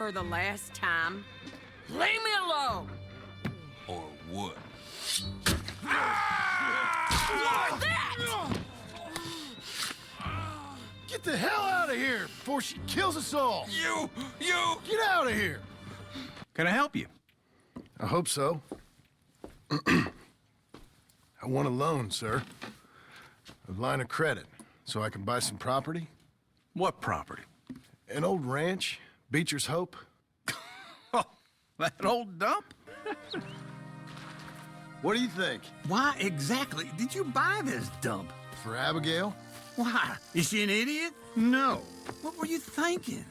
For the last time, leave me alone! Or what? Like that! Get the hell out of here before she kills us all! You! Get out of here! Can I help you? I hope so. I want a loan, sir. A line of credit, so I can buy some property. What property? An old ranch, Beecher's Hope. Oh, that old dump? What do you think? Why exactly did you buy this dump? For Abigail? Why? Is she an idiot? No. What were you thinking?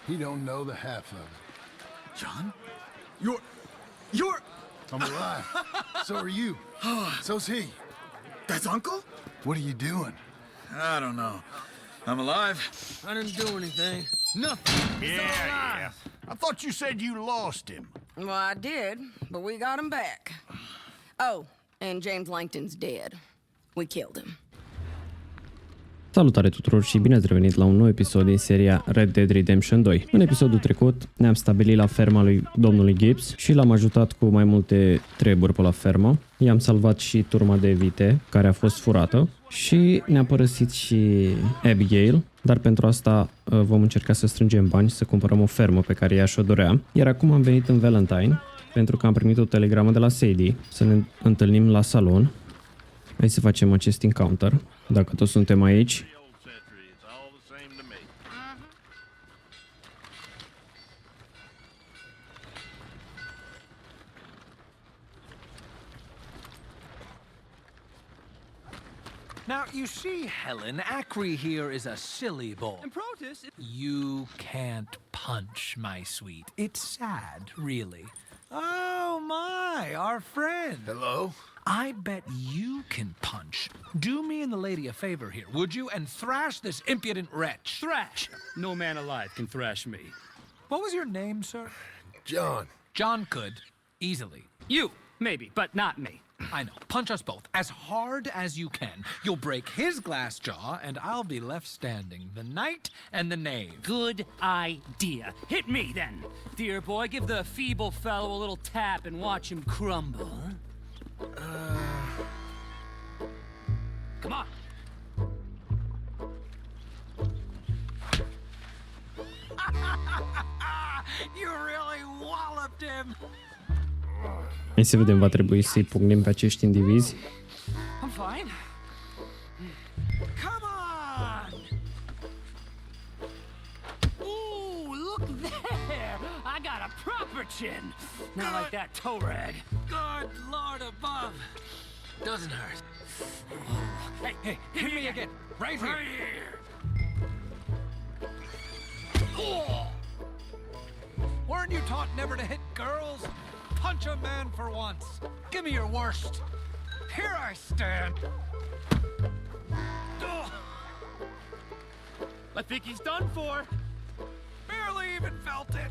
He don't know the half of it. John? You're... I'm alive. So are you. So's he. That's Uncle? What are you doing? I don't know. I'm alive. I didn't do anything. Nothing. Yeah. I thought you said you lost him. Well, I did, but we got him back. Oh, and James Langton's dead. We killed him. Salutare tuturor și bine ați revenit la un nou episod din seria Red Dead Redemption 2. În episodul trecut ne-am stabilit la ferma lui domnului Gibbs și l-am ajutat cu mai multe treburi pe la fermă. I-am salvat și turma de vite care a fost furată și ne-a părăsit și Abigail, dar pentru asta vom încerca să strângem bani să cumpărăm o fermă pe care ea și-o dorea. Iar acum am venit în Valentine pentru că am primit o telegramă de la Sadie să ne întâlnim la salon. Hai să facem acest encounter, dacă toți suntem aici. Now, you see, Helen, Acri here is a silly boy. And Protus... You can't punch, my sweet. It's sad, really. Oh, my, our friend. Hello? I bet you can punch. Do me and the lady a favor here, would you? And thrash this impudent wretch. Thrash! No man alive can thrash me. What was your name, sir? John. John could. Easily. You, maybe, but not me. I know. Punch us both. As hard as you can. You'll break his glass jaw, and I'll be left standing. The knight and the knave. Good idea. Hit me, then. Dear boy, give the feeble fellow a little tap and watch him crumble. Come on. You really walloped him. Hai să vedem, va trebui să-i pugnim pe acești indivizi. I'm fine. Come on! Ooh, look there! I got a proper chin. Not like that toe rag. Good Lord above. Doesn't hurt. Hey, hit me again. Right here. Oh. Weren't you taught never to hit girls? Punch a man for once. Give me your worst. Here I stand. I think he's done for. Barely even felt it.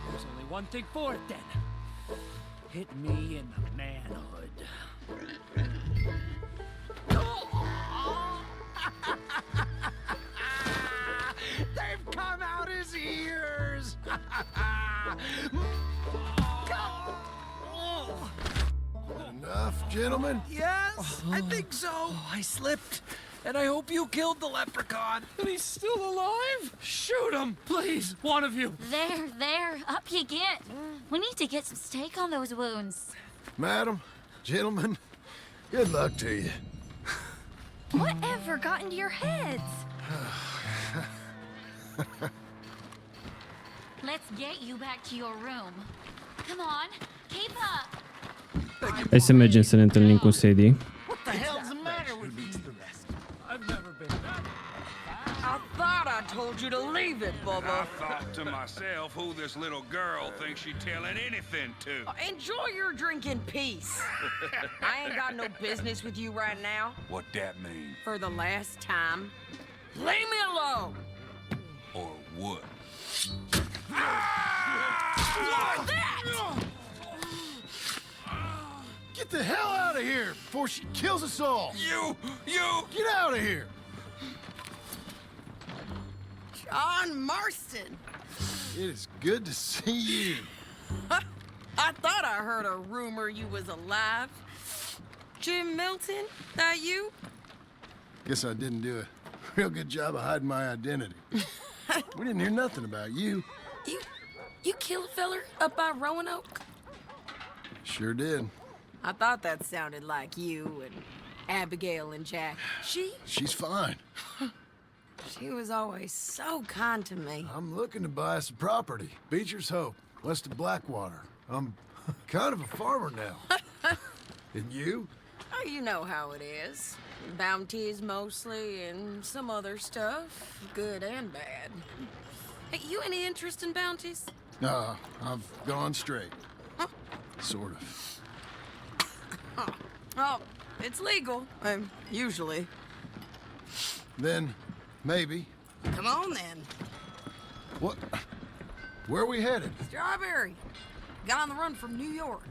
There's only one thing for it, then. Hit me in the manhood. They've come out his ears. Enough, gentlemen? Yes, I think so. I slipped, and I hope you killed the leprechaun. And he's still alive? Shoot him, please, one of you. There, up you get. We need to get some steak on those wounds. Madam, gentlemen, good luck to you. Whatever got into your heads? Let's get you back to your room. Come on, keep up. Hai să mergem să ne întâlnim cu Sadie. What the hell's the matter with these rest? I've never been back. I thought I told you to leave it, Bubba. I thought to myself who this little girl thinks she's telling anything to. Enjoy your drink in peace. I ain't got no business with you right now. What that mean? For the last time, leave me alone! Or what? Like that! Get the hell out of here before she kills us all! You! Get out of here! John Marston. It is good to see you. I thought I heard a rumor you was alive. Jim Milton, that you? Guess I didn't do a real good job of hiding my identity. We didn't hear nothing about you. You kill a feller up by Roanoke? Sure did. I thought that sounded like you and Abigail and Jack. She's fine. She was always so kind to me. I'm looking to buy some property. Beecher's Hope, west of Blackwater. I'm kind of a farmer now. And you? Oh, you know how it is. Bounties mostly, and some other stuff, good and bad. Hey, you any interest in bounties? I've gone straight. Sort of. Oh, it's legal, usually. Then, maybe. Come on, then. What? Where are we headed? Strawberry. Got on the run from New York.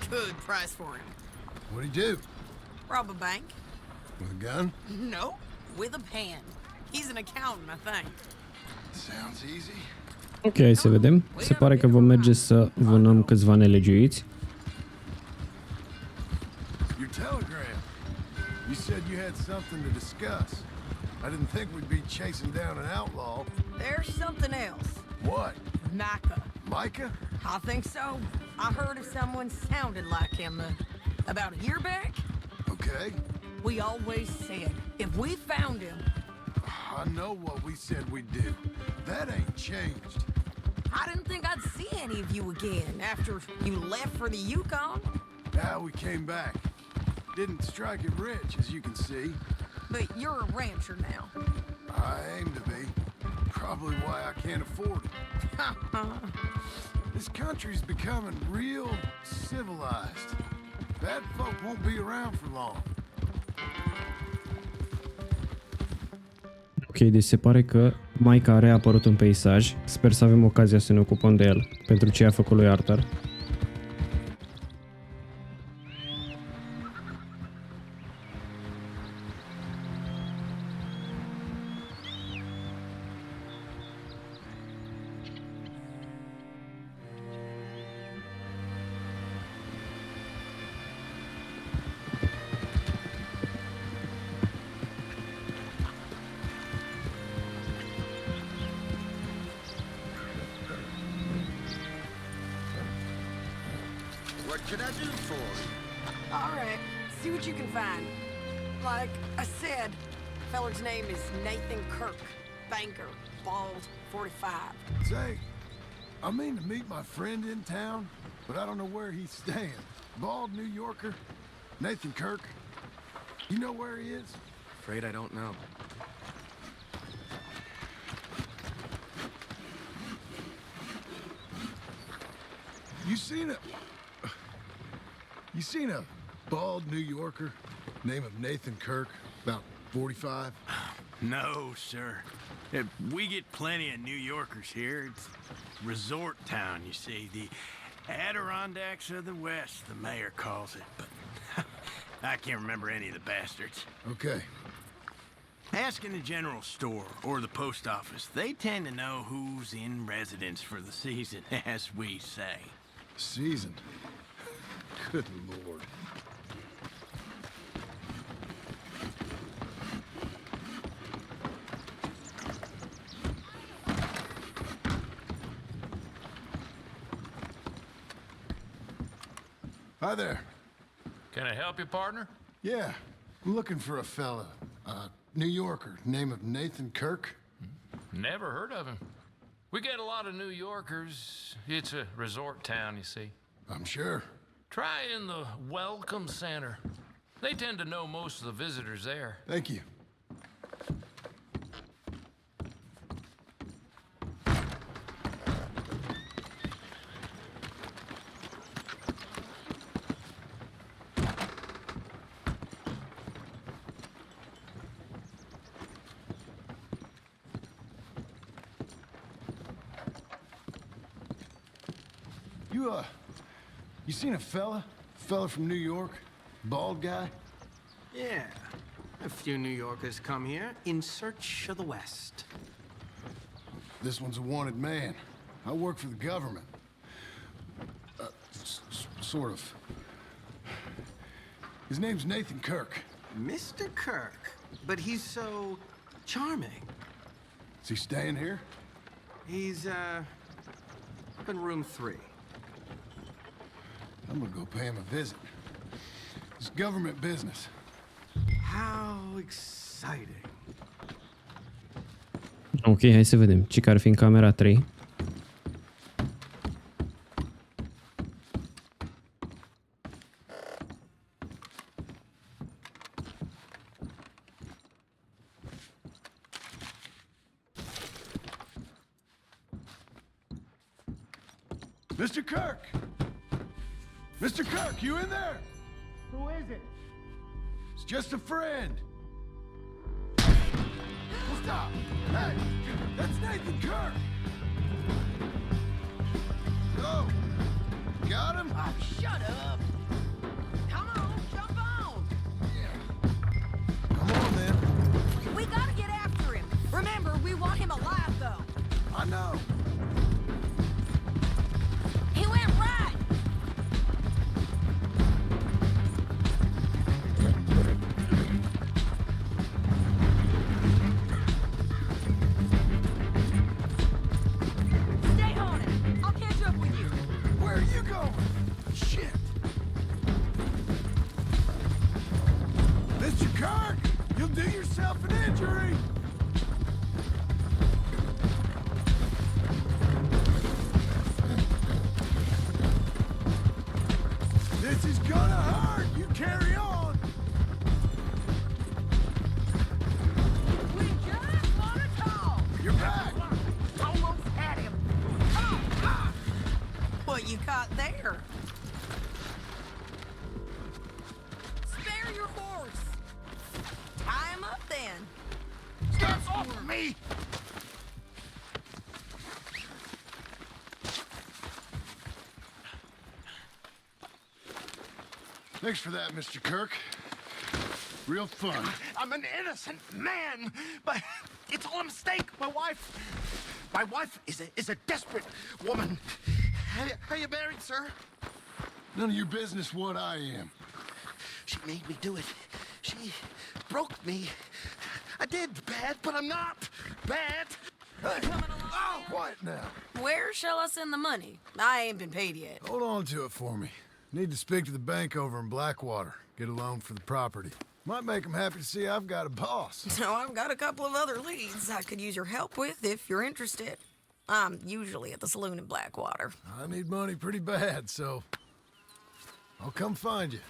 Good price for him. What'd he do? Rob a bank? With a gun? No, with a pen. He's an accountant, I think. Sounds easy. Ok, hai să vedem. Se pare că vom merge să vânăm câțiva nelegiuiți. Your telegram. You said you had something to discuss. I didn't think we'd be chasing down an outlaw. There's something else. What? Micah. Micah? I think so. I heard of someone sounded like him about a year back. Okay. We always said, if we found him... I know what we said we'd do. That ain't changed. I didn't think I'd see any of you again after you left for the Yukon. Now we came back. Didn't strike it rich, as you can see. But you're a rancher now. I aim to be. Probably why I can't afford it. This country's becoming real civilized. Bad folk won't be around for long. Ok, deci se pare că Maica a reapărut în peisaj. Sper să avem ocazia să ne ocupăm de el pentru ce a făcut lui Arthur. What can I do for you? All right, see what you can find. Like I said, feller's name is Nathan Kirk. Banker, bald, 45. Say, I mean to meet my friend in town, but I don't know where he's staying. Bald New Yorker, Nathan Kirk. You know where he is? Afraid I don't know. You seen a bald New Yorker, name of Nathan Kirk, about 45? No, sir. We get plenty of New Yorkers here. It's resort town, you see. The Adirondacks of the West, the mayor calls it. But I can't remember any of the bastards. Okay. Ask in the general store or the post office. They tend to know who's in residence for the season, as we say. Season. Good Lord. Hi there. Can I help you, partner? Yeah, I'm looking for a fella. New Yorker, name of Nathan Kirk. Never heard of him. We get a lot of New Yorkers. It's a resort town, you see. I'm sure. Try in the Welcome Center. They tend to know most of the visitors there. Thank you. You seen a fella? Fella from New York? Bald guy? Yeah. A few New Yorkers come here in search of the West. This one's a wanted man. I work for the government. Sort of. His name's Nathan Kirk. Mr. Kirk? But he's so charming. Is he staying here? He's, up in room 3. I'm gonna go pay him a visit. It's government business. How exciting. Ok, hai să vedem. Ce care fi în camera 3. Mr. Kirk! Mr. Kirk, you in there? Who is it? It's just a friend. Well, stop! Hey, that's Nathan Kirk! Go! Got him? Oh, shut up. Come on, jump on. Come on, then. We gotta get after him. Remember, we want him alive, though. I know. He went right. Stay on it. I'll catch up with you. Where are you going? Shit! Mr. Kirk, you'll do yourself an injury! This is gonna hurt! You carry on! We just want to talk. You're back! Almost had him. What you caught there? Spare your horse. Tie him up then. Stop off of me! Thanks for that, Mr. Kirk. Real fun. I'm an innocent man, but it's all a mistake. My wife is a desperate woman. Are you married, sir? None of your business what I am. She made me do it. She broke me. I did bad, but I'm not bad. Hey! Oh, quiet now. Where shall I send the money? I ain't been paid yet. Hold on to it for me. Need to speak to the bank over in Blackwater. Get a loan for the property. Might make them happy to see I've got a boss. So I've got a couple of other leads I could use your help with if you're interested. I'm usually at the saloon in Blackwater. I need money pretty bad, so I'll come find you.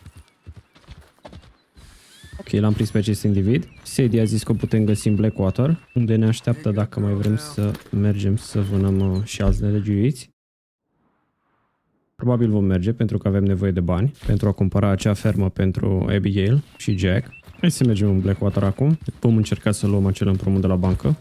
Ok, l-am prins pe acest individ. Sadie a zis că o putem găsi în Blackwater, unde ne așteaptă dacă mai vrem să mergem să vânăm și alți nelegiuiți. Probabil vom merge pentru că avem nevoie de bani pentru a cumpăra acea fermă pentru Abigail și Jack. Hai să mergem în Blackwater acum. Vom încerca să luăm acel împrumut de la bancă.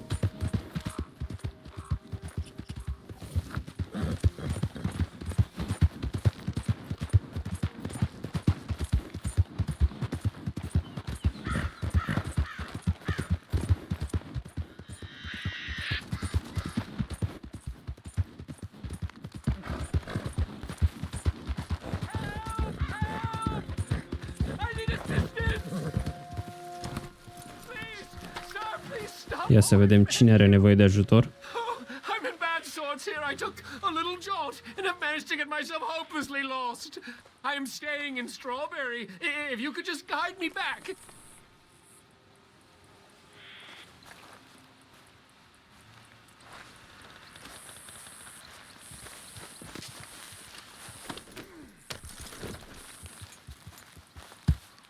Ia să vedem cine are nevoie de ajutor. I'm in bad sorts here. I took a little jaunt and have managed to get myself hopelessly lost. I am staying in Strawberry. If you could just guide me back.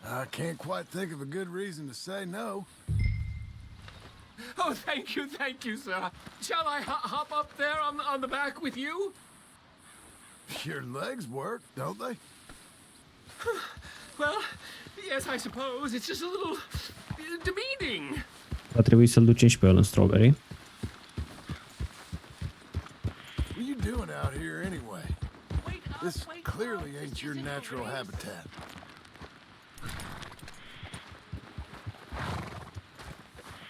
I can't quite think of a good reason to say no. Oh, thank you, sir. Shall I hop up there on the back with you? Your legs work, don't they? Well, yes, I suppose. It's just a little demeaning. Va trebui să-l ducem și pe el în Strawberry. What are you doing out here anyway? This clearly ain't your natural habitat.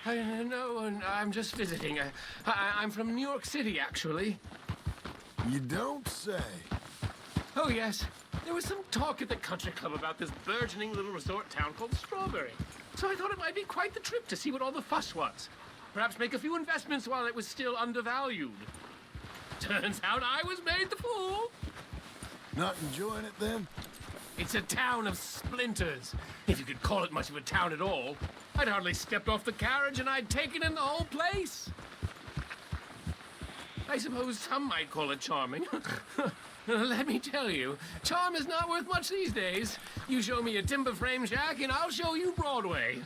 No, I'm just visiting. I'm from New York City, actually. You don't say. Oh, yes. There was some talk at the country club about this burgeoning little resort town called Strawberry. So I thought it might be quite the trip to see what all the fuss was. Perhaps make a few investments while it was still undervalued. Turns out I was made the fool. Not enjoying it then? It's a town of splinters, if you could call it much of a town at all. I'd hardly stepped off the carriage and I'd taken in the whole place. I suppose some might call it charming. Let me tell you, charm is not worth much these days. You show me a timber frame shack and I'll show you Broadway.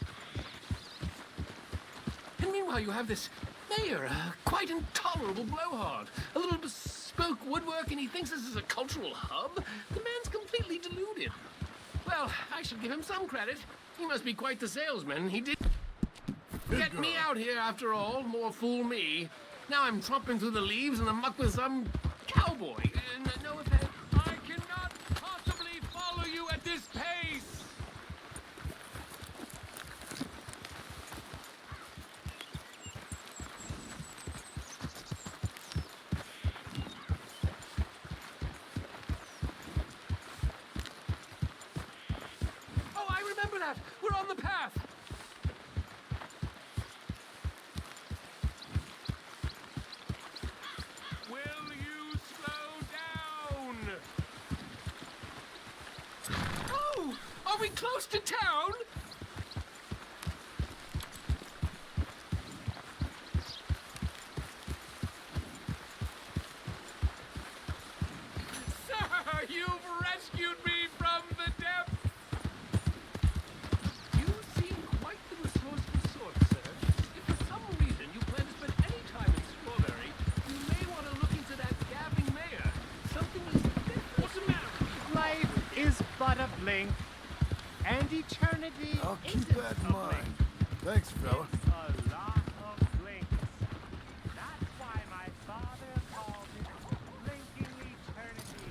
And meanwhile you have this mayor, a quite intolerable blowhard. A little bespoke woodwork and he thinks this is a cultural hub? The man's completely deluded. Well, I should give him some credit. He must be quite the salesman. He did get me out here after all. More fool me. Now I'm tromping through the leaves in the muck with some cowboy. No offense. I cannot possibly follow you at this pace! Oh, I remember that. We're on the path. Will you slow down? Oh, are we close to town? Sir, you've rescued me from the depths! You seem quite the resourceful sort, sir. If for some reason you plan to spend any time in Strawberry, you may want to look into that gabbing mayor. Something is different. What's the matter? Life is but a blink, and eternity I'll keep isn't that in a mind. blink. Thanks, fella. It's a lot of blinks. That's why my father called it blinking eternity.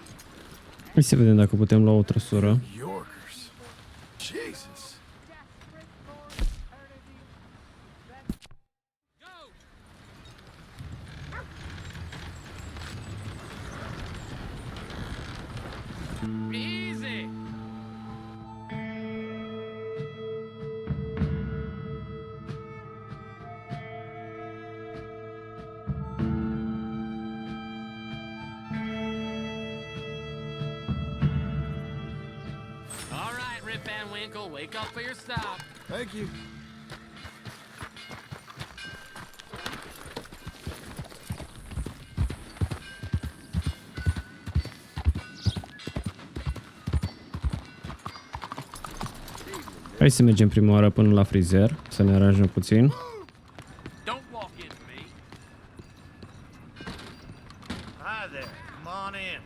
Hai să vedem dacă putem lua o trăsură. Yorkers. Jesus. Desperate for eternity. Easy! All right, Rip Van Winkle, wake up for your stop. Thank you. Hai să mergem prima oară până la frizer, să ne aranjăm puțin. Don't walk into me. Hi there. Come on in.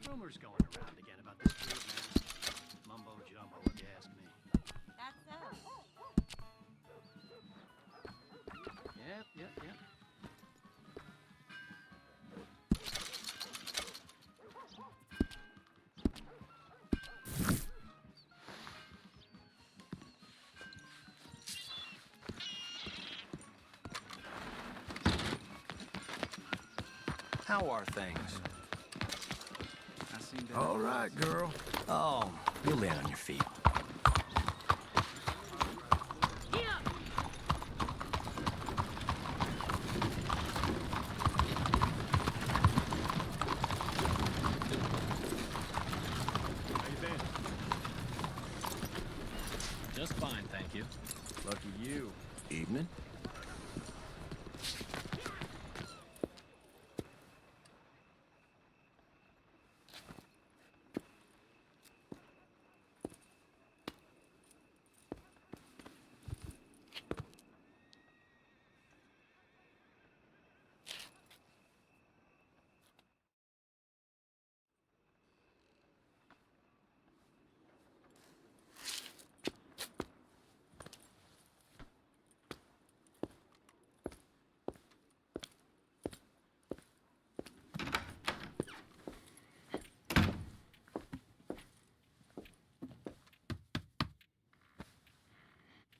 Rumors going around again about this dude, man. Mumbo jumbo, if you ask me. That's us. Yep. How are things? All right, girl. Oh, you'll land on your feet. Just fine, thank you. Lucky you. Evening?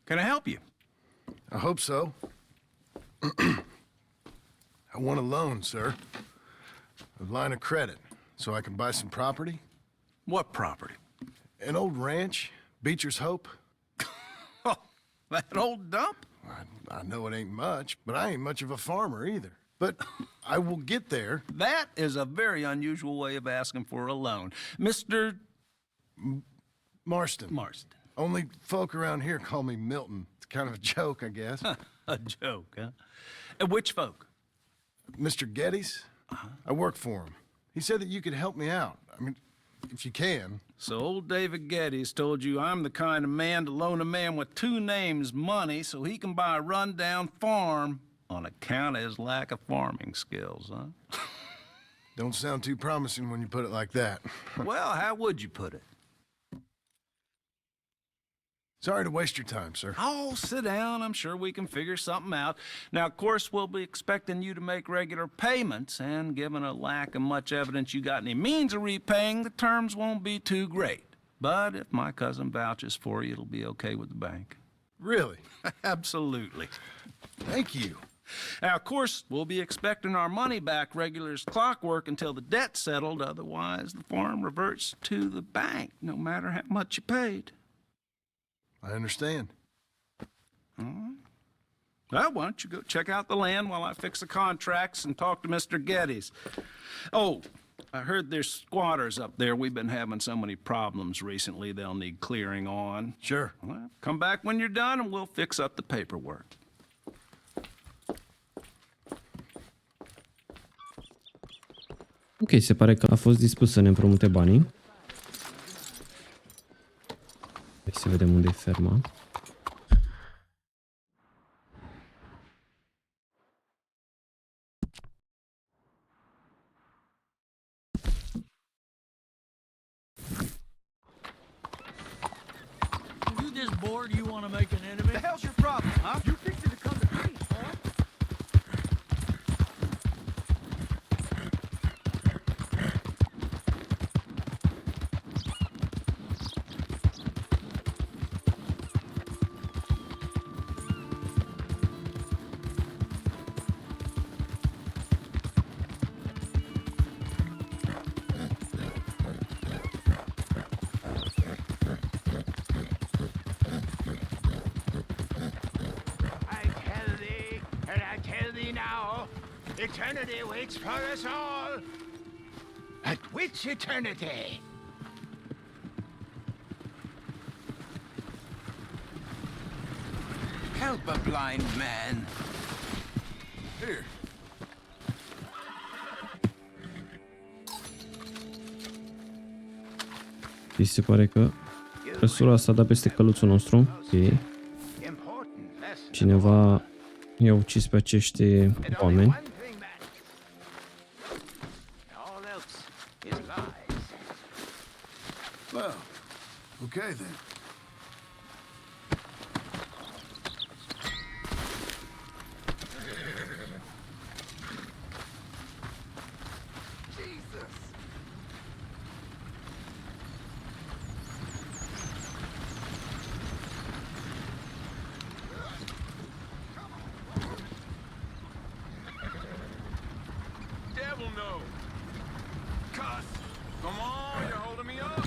Can I help you? I hope so. I want a loan, sir. A line of credit, so I can buy some property. What property? An old ranch, Beecher's Hope. Oh, that old dump? I know it ain't much, but I ain't much of a farmer either. But I will get there. That is a very unusual way of asking for a loan. Mr. Marston. Marston. Only folk around here call me Milton. It's kind of a joke, I guess. A joke, huh? And which folk? Mr. Geddes. I work for him. He said that you could help me out. I mean, if you can. So old David Geddes told you I'm the kind of man to loan a man with two names money so he can buy a rundown farm on account of his lack of farming skills, huh? Don't sound too promising when you put it like that. Well, how would you put it? Sorry to waste your time, sir. Oh, sit down. I'm sure we can figure something out. Now, of course, we'll be expecting you to make regular payments, and given a lack of much evidence you got any means of repaying, the terms won't be too great. But if my cousin vouches for you, it'll be okay with the bank. Really? Absolutely. Thank you. Now, of course, we'll be expecting our money back regular as clockwork until the debt's settled. Otherwise, the farm reverts to the bank, no matter how much you paid. I understand. All right. Well, why don't you go check out the land while I fix the contracts and talk to Mr. Geddes. Oh, I heard there's squatters up there. We've been having so many problems recently, they'll need clearing on. Sure. Well, come back when you're done and we'll fix up the paperwork. Ok, se pare că a fost dispus să ne împrumute banii. Hai să vedem unde e ferma. You this bored you want to make an enemy? The hell's your problem, huh? You fixing to come to grief, huh? Eternity waits for us all. At which eternity? Help a blind man. Here. Și se pare că trăsura s-a dat peste căluțul nostru. Ok. Cineva i-a ucis pe acești oameni. Well, okay then. Devil no. Cuss. Come on, you're holding me up.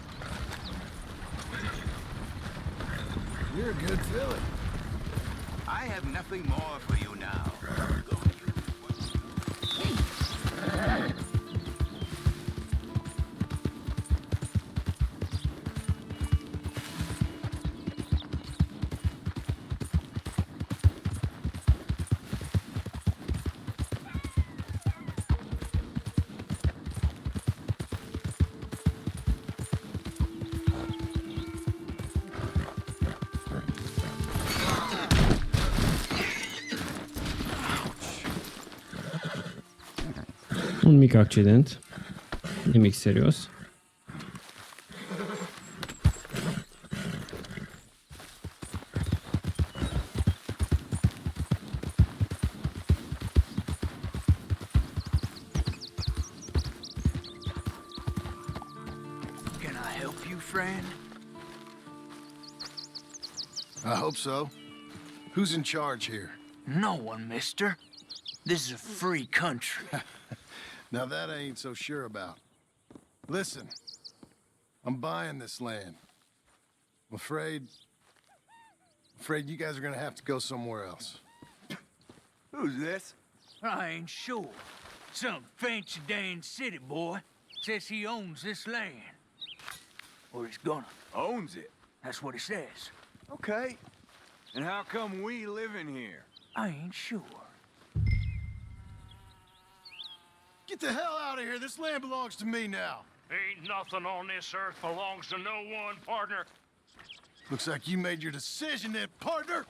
You're a good filly. I have nothing more for you now. Un mic accident. Nimic serios. Can I help you, friend? I hope so. Who's in charge here? No one, mister. This is a free country. Now that I ain't so sure about. Listen, I'm buying this land. I'm afraid you guys are gonna have to go somewhere else. Who's this? I ain't sure. Some fancy Dan city boy says he owns this land. Or he's gonna. Owns it? That's what he says. Okay. And how come we living here? I ain't sure. Get the hell out of here. This land belongs to me now. Ain't nothing on this earth belongs to no one, partner. Looks like you made your decision then, partner.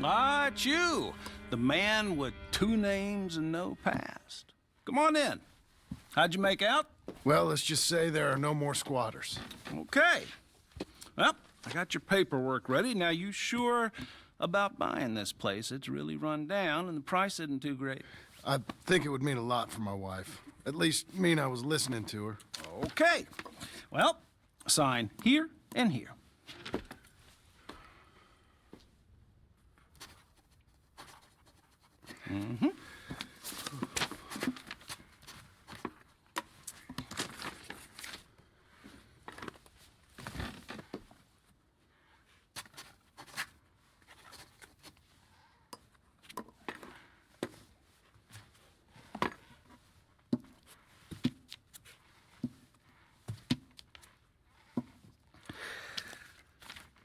Ah, it's you, the man with 2 names and no past. Come on in. How'd you make out? Well, let's just say there are no more squatters. Okay. Well, I got your paperwork ready. Now, you sure about buying this place? It's really run down, and the price isn't too great. I think it would mean a lot for my wife. At least mean I was listening to her. Okay. Well, sign here and here. Mm-hmm.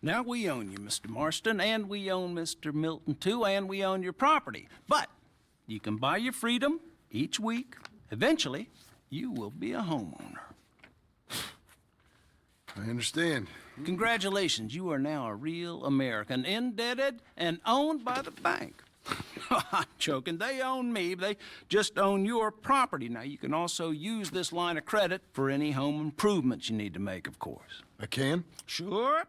Now we own you, Mr. Marston, and we own Mr. Milton, too, and we own your property. But you can buy your freedom each week. Eventually, you will be a homeowner. I understand. Congratulations, you are now a real American, indebted and owned by the bank. I'm joking. They own me. They just own your property. Now, you can also use this line of credit for any home improvements you need to make, of course. I can? Sure.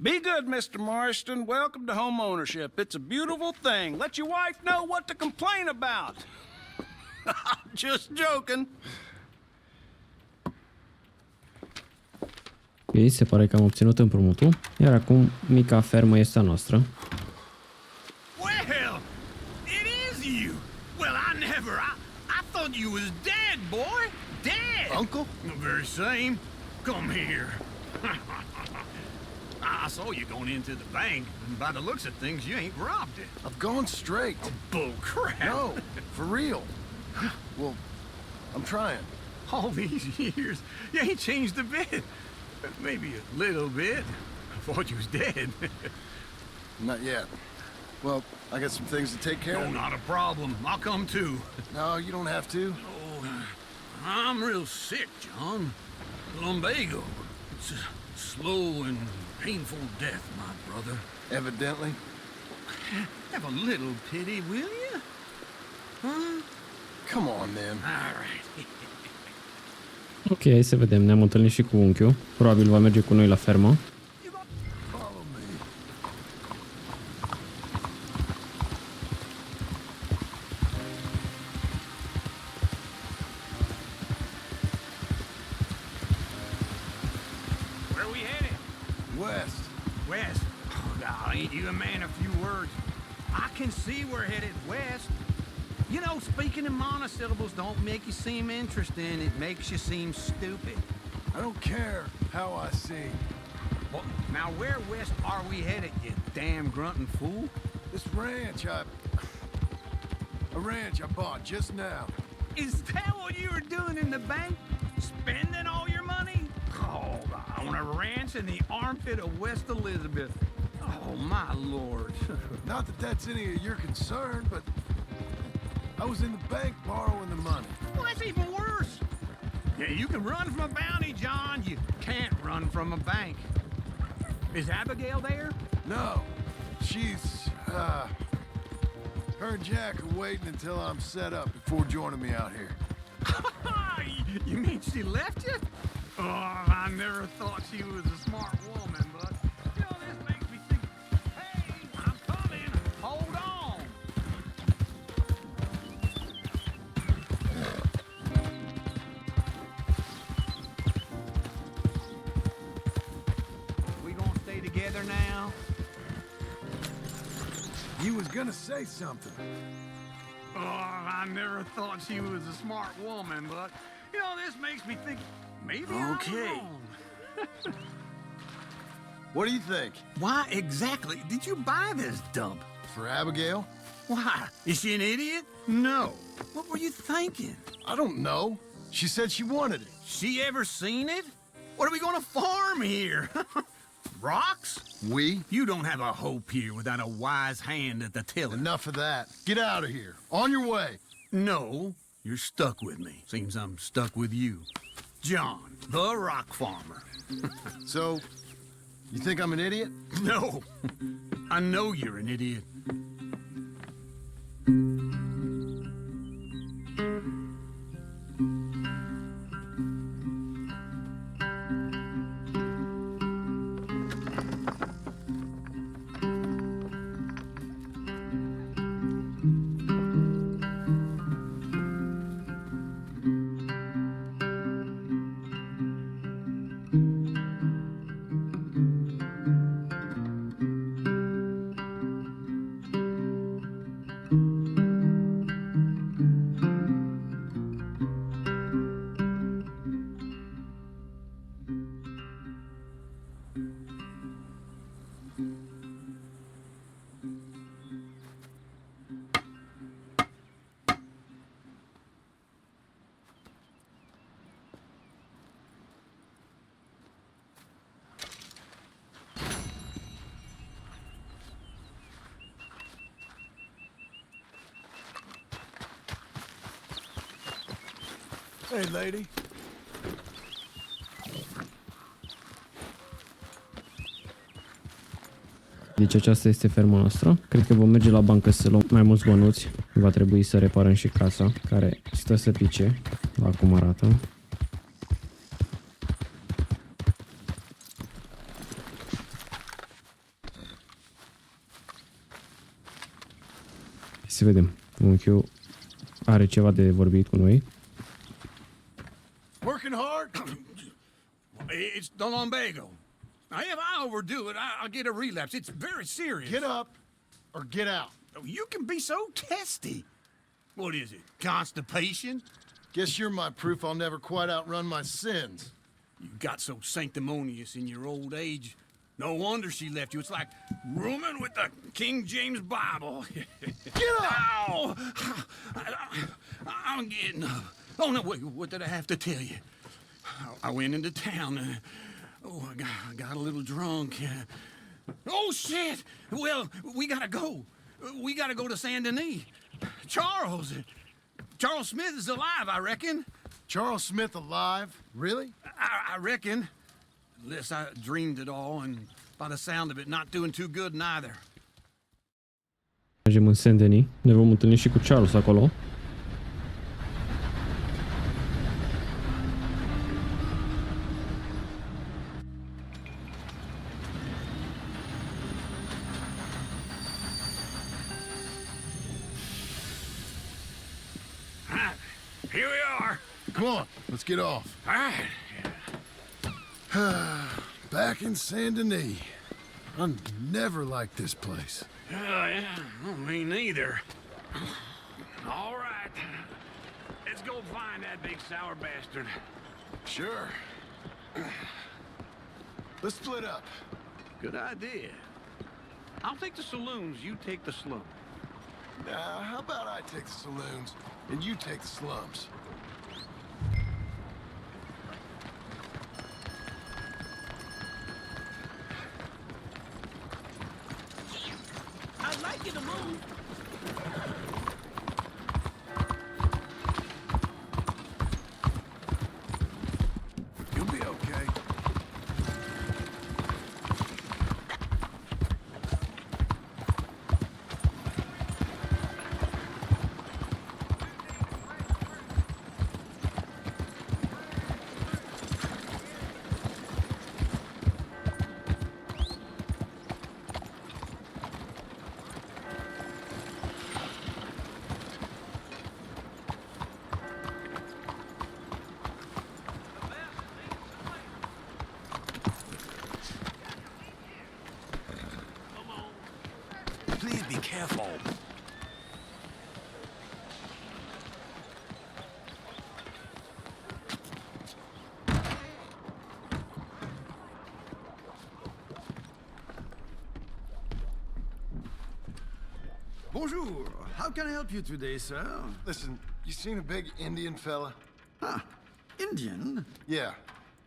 Be good, Mr. Marston. Welcome to home ownership. It's a beautiful thing. Let your wife know what to complain about. Just joking. Ok, se pare că am obținut împrumutul, iar acum mica fermă este a noastră. Well, it is you. Well, I thought you was dead, boy. Dead. Uncle? The very same. Come here. I saw you going into the bank. By the looks of things, you ain't robbed it. I've gone straight. Bull crap. No, for real. Well, I'm trying. All these years, you ain't changed a bit. Maybe a little bit. I thought you was dead. Not yet. Well, I got some things to take care of. No, not a problem. I'll come too. No, you don't have to. Oh, I'm real sick, John. Lumbago. It's a slow and painful death, my brother. Evidently. Have a little pity, will you? Huh? Come on, then. All right. Ok, hai să vedem. Ne-am întâlnit și cu unchiul. Probabil va merge cu noi la fermă. Where are we headed? West. West? Oh, now, ain't you a man of few words? I can see we're headed west. You know, speaking in monosyllables don't make you seem interesting. It makes you seem stupid. I don't care how I sing. Well, now where west are we headed, you damn grunting fool? This ranch I bought just now. Is that what you were doing in the bank? Spending all your money? Oh, on a ranch in the armpit of West Elizabeth. Oh, my lord. Not that that's any of your concern, but I was in the bank borrowing the money. Well, that's even worse. Yeah, you can run from a bounty, John. You can't run from a bank. Is Abigail there? No. She's, her and Jack are waiting until I'm set up before joining me out here. You mean she left you? Oh, I never thought she was a smart woman, but, you know, this makes me think, hey, I'm coming. Hold on. We gonna stay together now? You was gonna say something. Oh, I never thought she was a smart woman, but, you know, this makes me think maybe Okay. I'm wrong. What do you think? Why exactly did you buy this dump? For Abigail? Why? Is she an idiot? No. What were you thinking? I don't know. She said she wanted it. She ever seen it? What are we gonna farm here? Rocks? We? You don't have a hope here without a wise hand at the tiller. Enough of that. Get out of here. On your way. No, you're stuck with me. Seems I'm stuck with you. John, the rock farmer. So, you think I'm an idiot? No. I know you're an idiot. Hey, lady. Deci aceasta este ferma noastră. Cred că vom merge la bancă să luăm mai mulți bănuți. Va trebui să reparăm și casa, care stă să pice, la cum arată. Să vedem. Unchiul are ceva de vorbit cu noi. Working hard? It's the lumbago. Now, if I overdo it, I'll get a relapse. It's very serious. Get up or get out. You can be so testy. What is it? Constipation? Guess you're my proof I'll never quite outrun my sins. You got so sanctimonious in your old age. No wonder she left you. It's like rooming with the King James Bible. Get up! Ow! I'm getting up. Oh, no, wait, what did I have to tell you? I went into town. I got a little drunk. Oh, shit! Well, we gotta go. We gotta go to Saint Denis. Charles Smith is alive, I reckon. Charles Smith alive? Really? I reckon. Unless I dreamed it all, and by the sound of it, not doing too good neither. Mergem în Saint Denis. Ne vom întâlni și cu Charles acolo. Here we are. Come on, let's get off. All right. Back in Saint Denis. I never liked this place. Yeah, well, me neither. All right. Let's go find that big sour bastard. Sure. Let's split up. Good idea. I'll take the saloons, you take the slums. Now, how about I take the saloons and you take the slums? I'd like you to move. careful. Bonjour. How can I help you today, sir? Listen, you seen a big Indian fella? Ah, Indian? Yeah,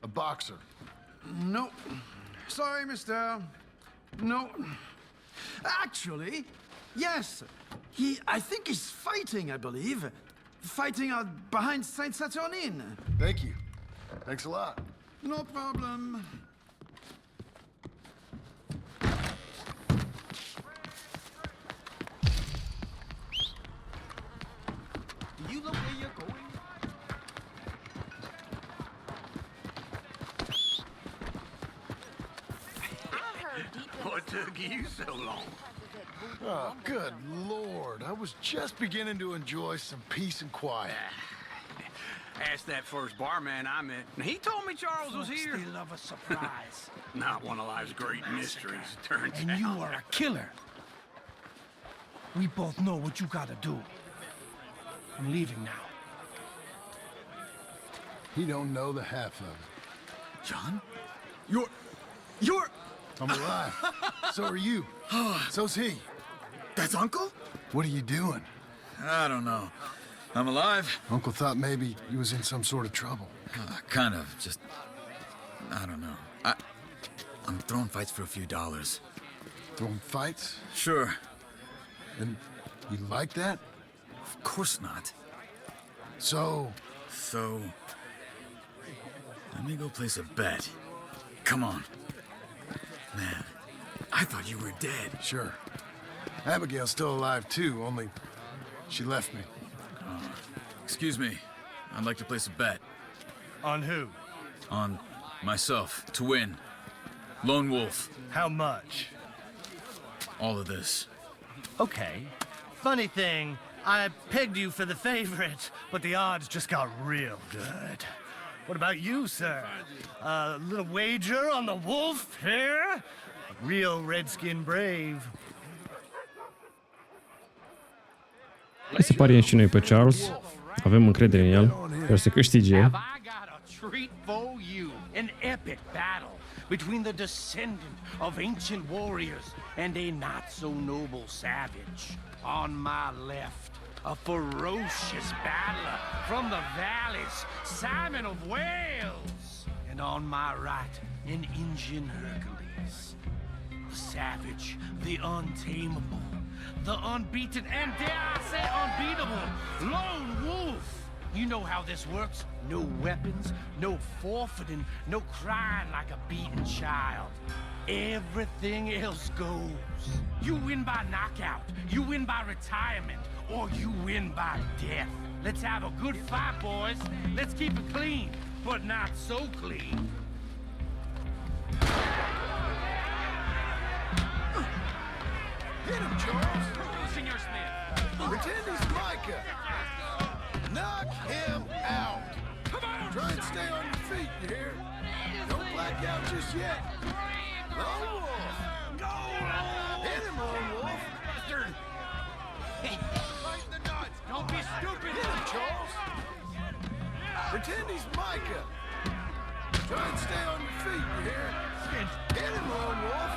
a boxer. No. Sorry, mister. No. Actually, yes. I think he's fighting, I believe. Fighting out behind Saint Saturnine. Thank you. Thanks a lot. No problem. You look where you're going. What took you so long? Oh, good Lord. I was just beginning to enjoy some peace and quiet. Asked that first barman I met, and he told me Charles was here. They love a surprise. Not one of life's great mysteries, it turns And out. you are a killer. We both know what you gotta do. I'm leaving now. He don't know the half of it. John? You're... I'm alive. So are you. So's he. That's Uncle? What are you doing? I don't know. I'm alive. Uncle thought maybe he was in some sort of trouble. Kind of. Just... I don't know. I'm throwing fights for a few dollars. Throwing fights? Sure. And you like that? Of course not. So... Let me go place a bet. Come on. Man, I thought you were dead. Sure. Abigail's still alive, too, only she left me. Excuse me. I'd like to place a bet. On who? On myself, to win. Lone Wolf. How much? All of this. Okay. Funny thing, I pegged you for the favorite, but the odds just got real good. What about you, sir? A little wager on the wolf here? Real redskin brave. Să pariem și noi pe Charles. Avem încredere în el. Sper să câștige. Have I got a treat for you? An epic battle between the descendant of ancient warriors and a not-so-noble savage. On my left, a ferocious battler from the valleys, Simon of Wales. And on my right, an Indian Hercules. The savage, the untamable, the unbeaten, and dare I say unbeatable, Lone Wolf. You know how this works. No weapons, no forfeiting, no crying like a beaten child. Everything else goes. You win by knockout, you win by retirement, or you win by death. Let's have a good fight, boys. Let's keep it clean, but not so clean. Hit him, Charles! Senor Smith. Pretend he's Micah! Knock him out! Come on! Try and stay on your feet, you hear? Don't black out just yet. Lone Wolf! Go! Hit him, Lone Wolf! Bastard! Tighten the nuts! Don't be stupid! Hit him, Charles! Pretend he's Micah! Try and stay on your feet, you hear? Hit him, Lone Wolf!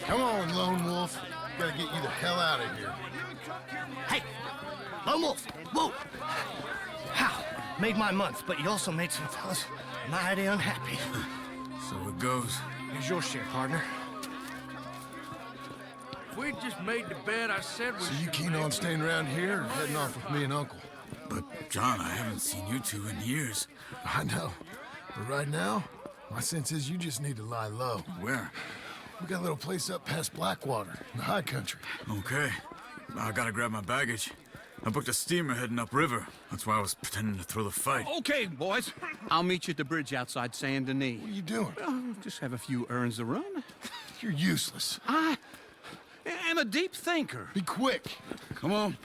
Come on, Lone Wolf. Gotta get you the hell out of here. Hey! Lone Wolf! Whoa! How? Made my month, but you also made some fellas mighty unhappy. So it goes. Here's your share, partner. If we just made the bet I said we So you keen on staying around here or heading off with me and Uncle? But, John, I haven't seen you two in years. I know. But right now, my sense is you just need to lie low. Where? We got a little place up past Blackwater, in the high country. Okay. I gotta grab my baggage. I booked a steamer heading upriver. That's why I was pretending to throw the fight. Okay, boys. I'll meet you at the bridge outside Saint Denis. What are you doing? Just have a few errands to run. You're useless. I am a deep thinker. Be quick. Come on.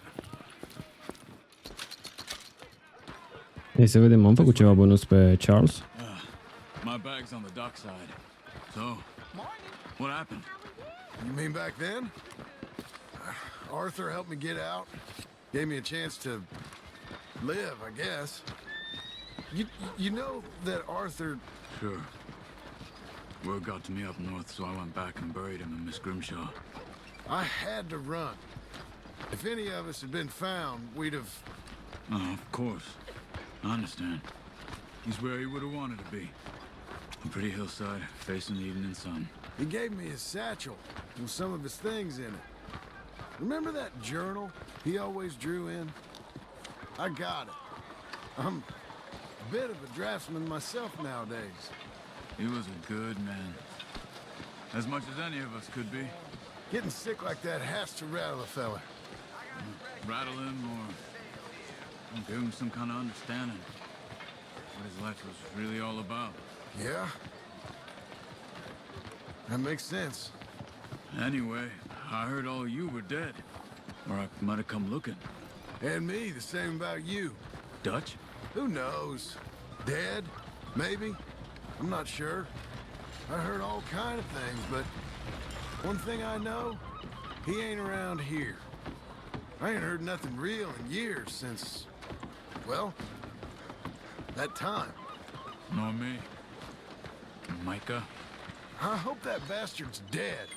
Hai să vedem, am făcut ceva bonus pe Charles. My bag's on the dockside. So, what happened? You mean back then? Arthur helped me get out. Gave me a chance to live, I guess. You know that Arthur... Sure. Word got to me up north, so I went back and buried him in Miss Grimshaw. I had to run. If any of us had been found, we'd have... Oh, of course. I understand. He's where he would have wanted to be. A pretty hillside, facing the evening sun. He gave me his satchel with some of his things in it. Remember that journal he always drew in? I got it. I'm a bit of a draftsman myself nowadays. He was a good man. As much as any of us could be. Getting sick like that has to rattle a fella. Rattle him or give him some kind of understanding. What his life was really all about. Yeah? That makes sense. Anyway, I heard all you were dead. Or I might have come looking. And me, the same about you. Dutch? Who knows? Dead? Maybe? I'm not sure. I heard all kind of things, but one thing I know, he ain't around here. I ain't heard nothing real in years since, well, that time. Nor me. Micah? I hope that bastard's dead.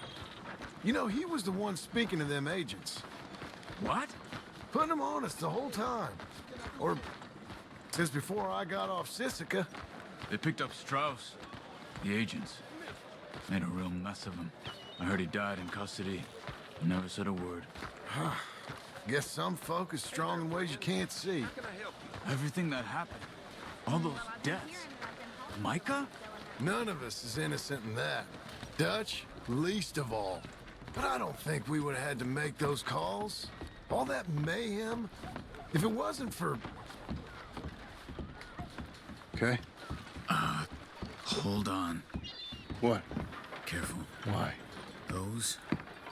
You know, he was the one speaking to them agents. What? Putting them on us the whole time. Or since before I got off Sisika. They picked up Strauss. The agents. Made a real mess of him. I heard he died in custody. Never said a word. Guess some folk is strong in ways you can't see. Everything that happened. All those deaths. Micah? None of us is innocent in that. Dutch, least of all. But I don't think we would have had to make those calls. All that mayhem. If it wasn't for... Okay. Hold on. What? Careful. Why? Those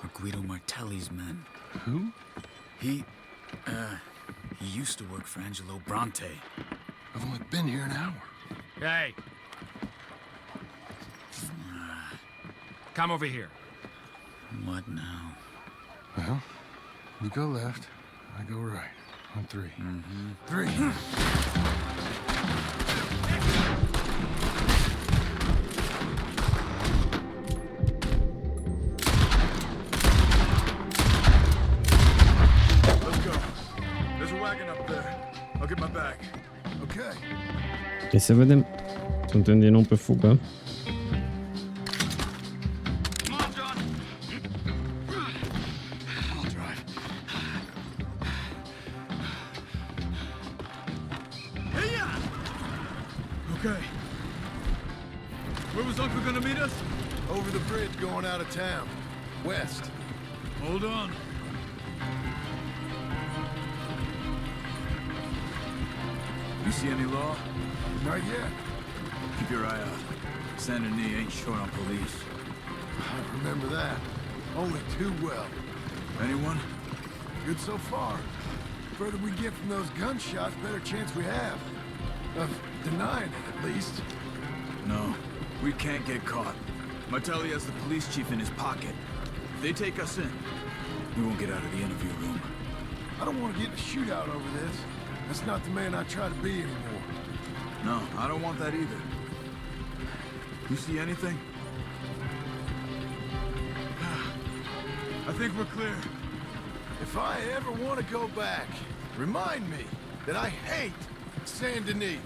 are Guido Martelli's men. Who? He used to work for Angelo Bronte. I've only been here an hour. Hey. Come over here. What now? Well, you go left, I go right. On three. Mm-hmm. 3. Hai să vedem. Suntem din nou pe fugă. Okay. Where was Uncle gonna meet us? Over the bridge going out of town. West. Hold on. You see any law? Not yet. Keep your eye out. Saint Denis ain't short on police. I remember that. Only too well. Anyone? Good so far. Further we get from those gunshots, better chance we have. Of denying it, at least. No, we can't get caught. Martelli has the police chief in his pocket. If they take us in, we won't get out of the interview room. I don't want to get in a shootout over this. That's not the man I try to be anymore. No, I don't want that either. You see anything? I think we're clear. If I ever want to go back, remind me that I hate Saint Denis.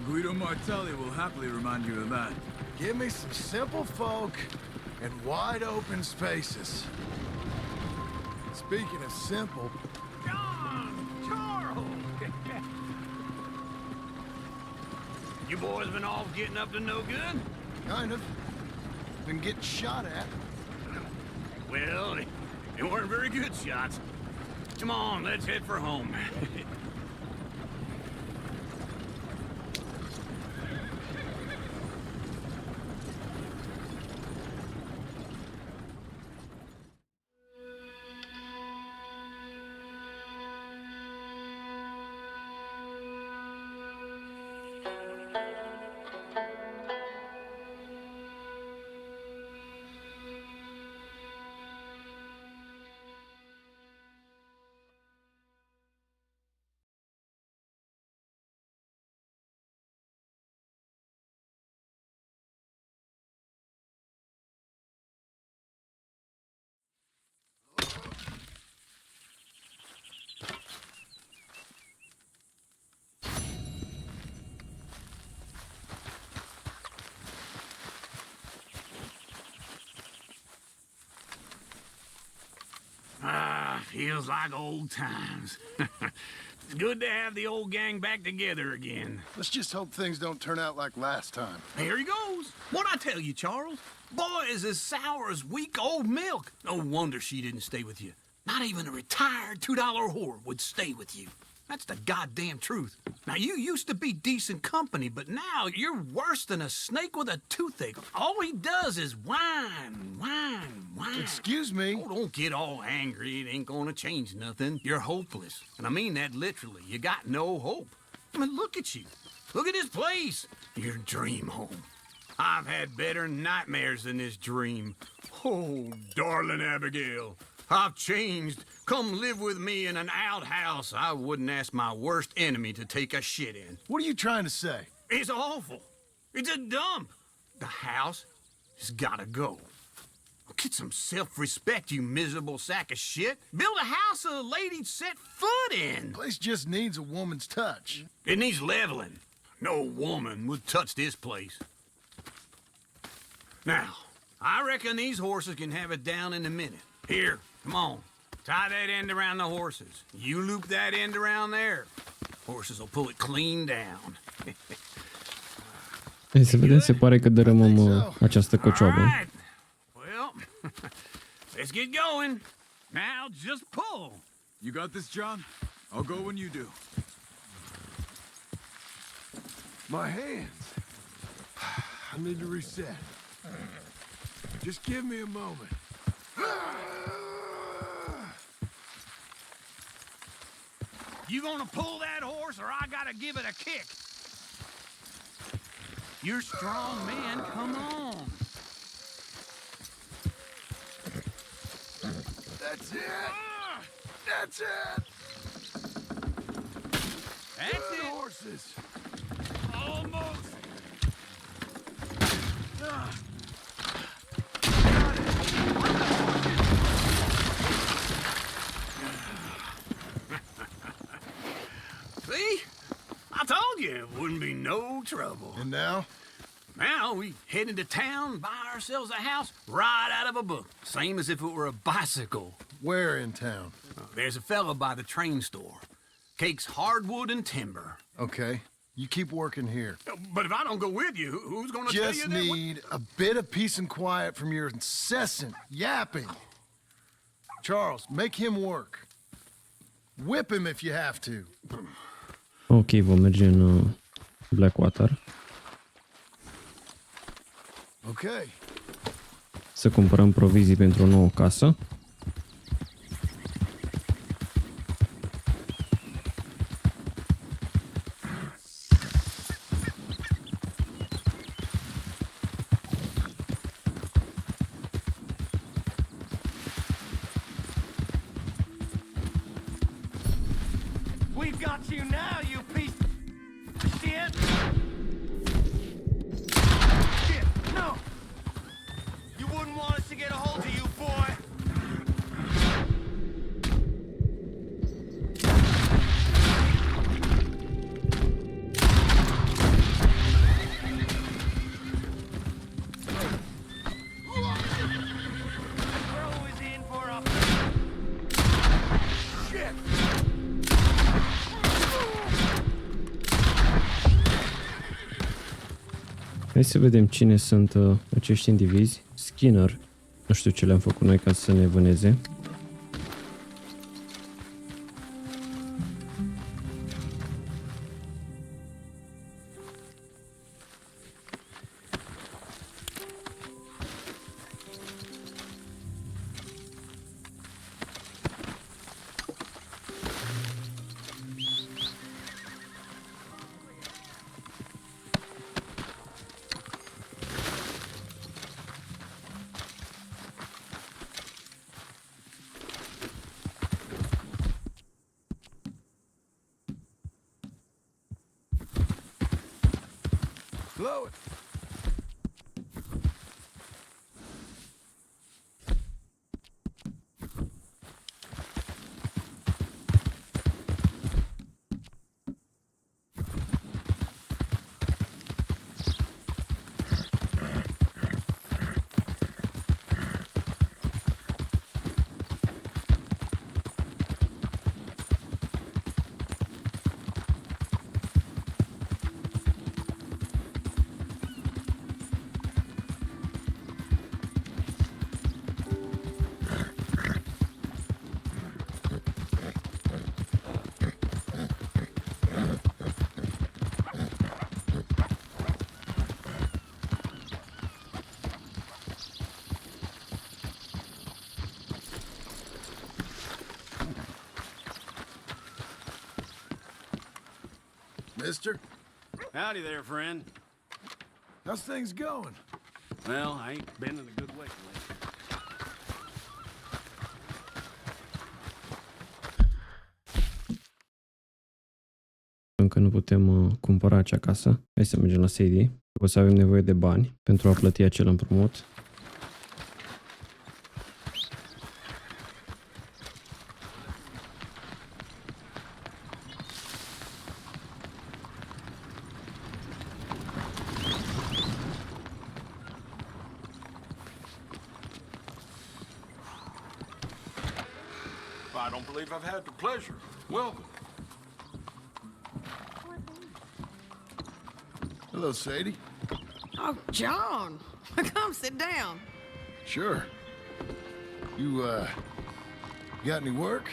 Guido Martelli will happily remind you of that. Give me some simple folk and wide open spaces. Speaking of simple... Charles! You boys been all getting up to no good? Kind of. Been getting shot at. Well, they weren't very good shots. Come on, let's head for home. feels like old times. It's good to have the old gang back together again. Let's just hope things don't turn out like last time. Here he goes. What'd I tell you, Charles? Boy is as sour as week-old milk. No wonder she didn't stay with you. Not even a retired $2 whore would stay with you. That's the goddamn truth. Now, you used to be decent company, but now you're worse than a snake with a toothache. All he does is whine. Excuse me? Oh, don't get all angry. It ain't gonna change nothing. You're hopeless. And I mean that literally. You got no hope. I mean, look at you. Look at this place. Your dream home. I've had better nightmares than this dream. Oh, darling Abigail. I've changed. Come live with me in an outhouse I wouldn't ask my worst enemy to take a shit in. What are you trying to say? It's awful. It's a dump. The house has gotta go. Get some self-respect, you miserable sack of shit. Build a house a lady'd set foot in. Place just needs a woman's touch. It needs leveling. No woman would touch this place. Now, I reckon these horses can have it down in a minute. Here, come on. Tie that end around the horses. You loop that end around there. Horses will pull it clean down. Hai să vedem, se pare că dărâmăm această cocioabă. Right. Well, let's get going. Now just pull. You got this, John? I'll go when you do. My hands. I need to reset. Just give me a moment. You gonna pull that horse or I gotta give it a kick? You're strong, man. Come on. That's it. That's it. That's it. Horses. Almost. See? I told you it wouldn't be no trouble. And now? Now we head into town, buy ourselves a house right out of a book. Same as if it were a bicycle. Where in town? There's a fella by the train store. Cakes hardwood and timber. Okay. You keep working here. But if I don't go with you, who's gonna tell you Just that? need a bit of peace and quiet from your incessant yapping. Charles, make him work. Whip him if you have to. Ok, vom merge în Blackwater. Ok. Să cumpărăm provizii pentru o nouă casă. We've got you now, you piece of shit! Shit, no! You wouldn't want us to get a hold of you, boy! We're always in for a... Shit! Hai să vedem cine sunt acești indivizi. Skinner. Nu știu ce le-am făcut noi ca să ne vâneze. Blow it. mister. Howdy there, friend. How's things going? Well, I ain't been in a good way lately. Încă nu putem cumpăra acea casă. Hai să mergem la Sadie. O să avem nevoie de bani pentru a plăti acel împrumut. I don't believe I've had the pleasure. Welcome. Hello, Sadie. Oh, John. Come sit down. Sure. You got any work?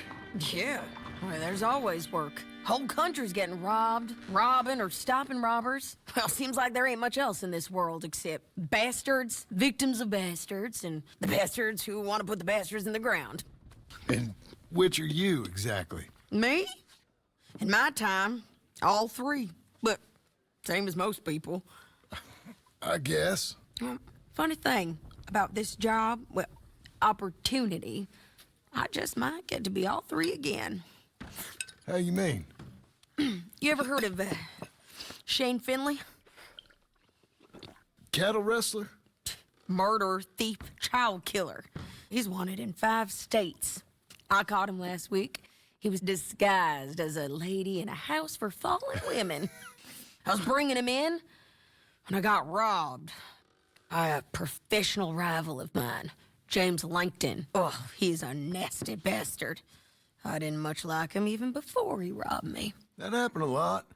Yeah. Well, there's always work. Whole country's getting robbed, robbing, or stopping robbers. Well, seems like there ain't much else in this world except bastards, victims of bastards, and the bastards who want to put the bastards in the ground. And which are you, exactly? Me? In my time, all three. But same as most people. I guess. Funny thing about this job, well, opportunity, I just might get to be all three again. How you mean? You ever heard of Shane Finley? Cattle wrestler? Murderer, thief, child killer. He's wanted in 5 states. I caught him last week. He was disguised as a lady in a house for fallen women. I was bringing him in, and I got robbed by a professional rival of mine, James Langton. Oh, he's a nasty bastard. I didn't much like him even before he robbed me. That happened a lot.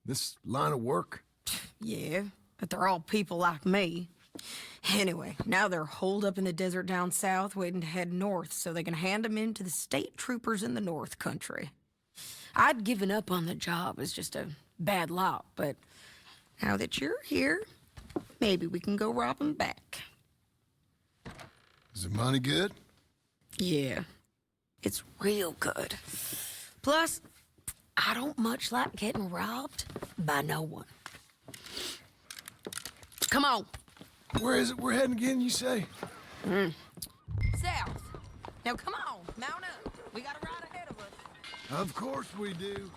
This line of work. Yeah, but they're all people like me. Anyway, now they're holed up in the desert down south, waiting to head north so they can hand them in to the state troopers in the north country. I'd given up on the job as just a bad lot, but now that you're here, maybe we can go rob them back. Is the money good? Yeah, it's real good. Plus, I don't much like getting robbed by no one. Come on. Where is it we're heading again, you say? South. Now come on, mount up. We got a ride ahead of us. Of course we do.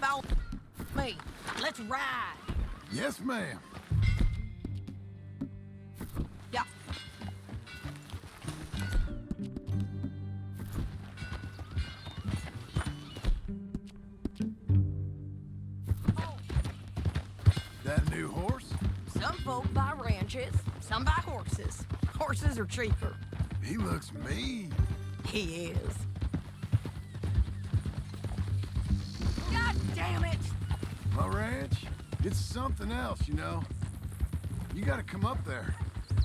Follow me. Let's ride. Yes, ma'am. Yeah. That new horse? Some folk buy ranches, some buy horses. Horses are cheaper. He looks mean. He is. God damn it! My ranch? It's something else, you know. You gotta come up there.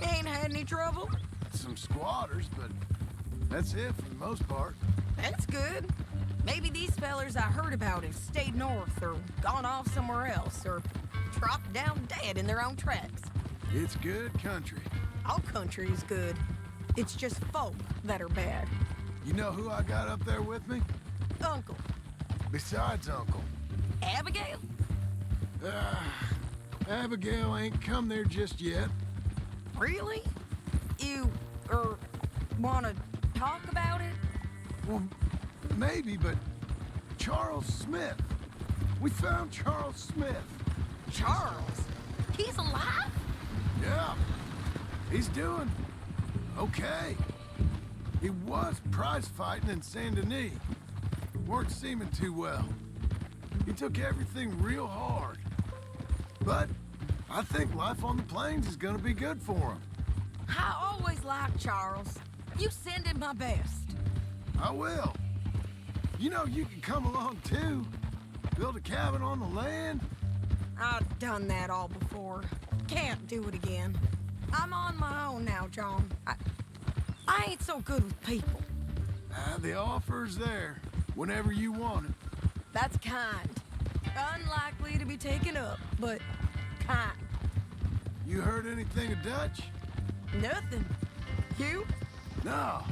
Ain't had any trouble? Some squatters, but that's it for the most part. That's good. Maybe these fellers I heard about have stayed north or gone off somewhere else or dropped down dead in their own tracks. It's good country. All country is good. It's just folk that are bad. You know who I got up there with me? Uncle. Besides Uncle. Abigail? Abigail ain't come there just yet. Really? You, wanna talk about it? Well, maybe, but Charles Smith. We found Charles Smith. Charles? He's alive? Yeah. He's doing okay. He was prize fighting in Saint Denis. Weren't seeming too well. He took everything real hard. But I think life on the plains is gonna be good for him. I always liked Charles. You send him my best. I will. You know you can come along too. Build a cabin on the land. I've done that all before. Can't do it again. I'm on my own now, John. I I ain't so good with people. The offer's there, whenever you want it. That's kind. Unlikely to be taken up, but kind. You heard anything of Dutch? Nothing. You? No.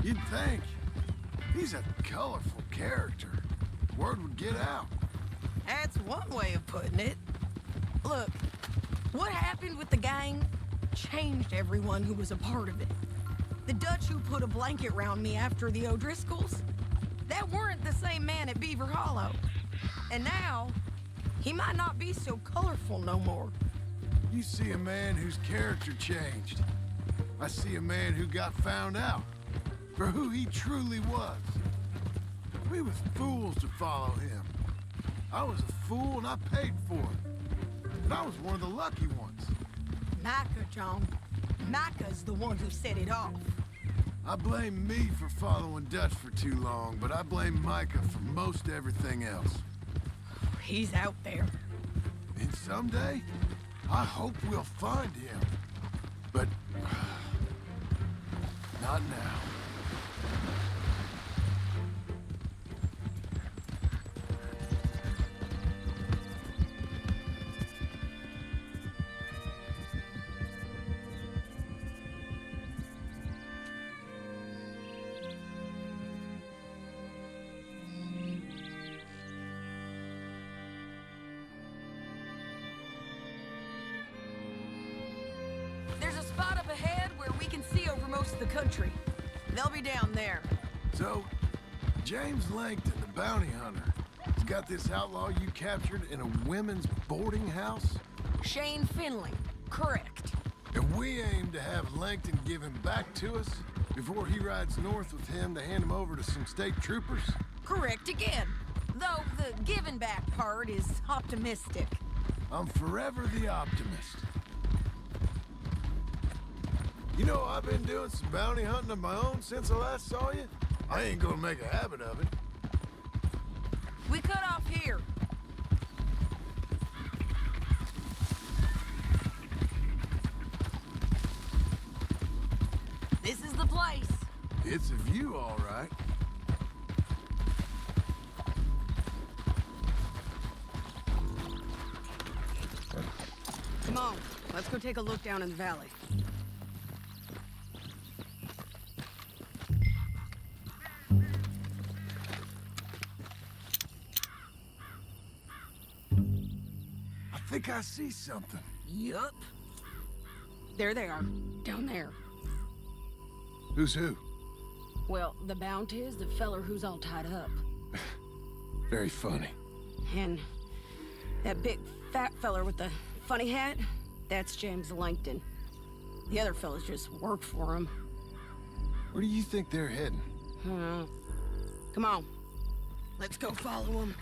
You'd think. He's a colorful character. Word would get out. That's one way of putting it. Look, what happened with the gang changed everyone who was a part of it. The Dutch who put a blanket round me after the O'Driscolls, that weren't the same man at Beaver Hollow. And now, he might not be so colorful no more. You see a man whose character changed. I see a man who got found out for who he truly was. We was fools to follow him. I was a fool and I paid for it. And I was one of the lucky ones. Micah, John. Micah's the one who set it off. I blame me for following Dutch for too long, but I blame Micah for most everything else. He's out there. And someday, I hope we'll find him. But not now. The country. They'll be down there. So, James Langton, the bounty hunter, has got this outlaw you captured in a women's boarding house? Shane Finley, correct. And we aim to have Langton give him back to us before he rides north with him to hand him over to some state troopers? Correct again. Though the giving back part is optimistic. I'm forever the optimist. You know, I've been doing some bounty hunting of my own since I last saw you. I ain't gonna make a habit of it. We cut off here. This is the place. It's a view, all right. Come on, let's go take a look down in the valley. I think I see something. Yup. There they are, down there. Who's who? Well, the bounty is the feller who's all tied up. Very funny. And that big fat feller with the funny hat, that's James Langton. The other fellas just work for him. Where do you think they're heading? Come on. Let's go follow them.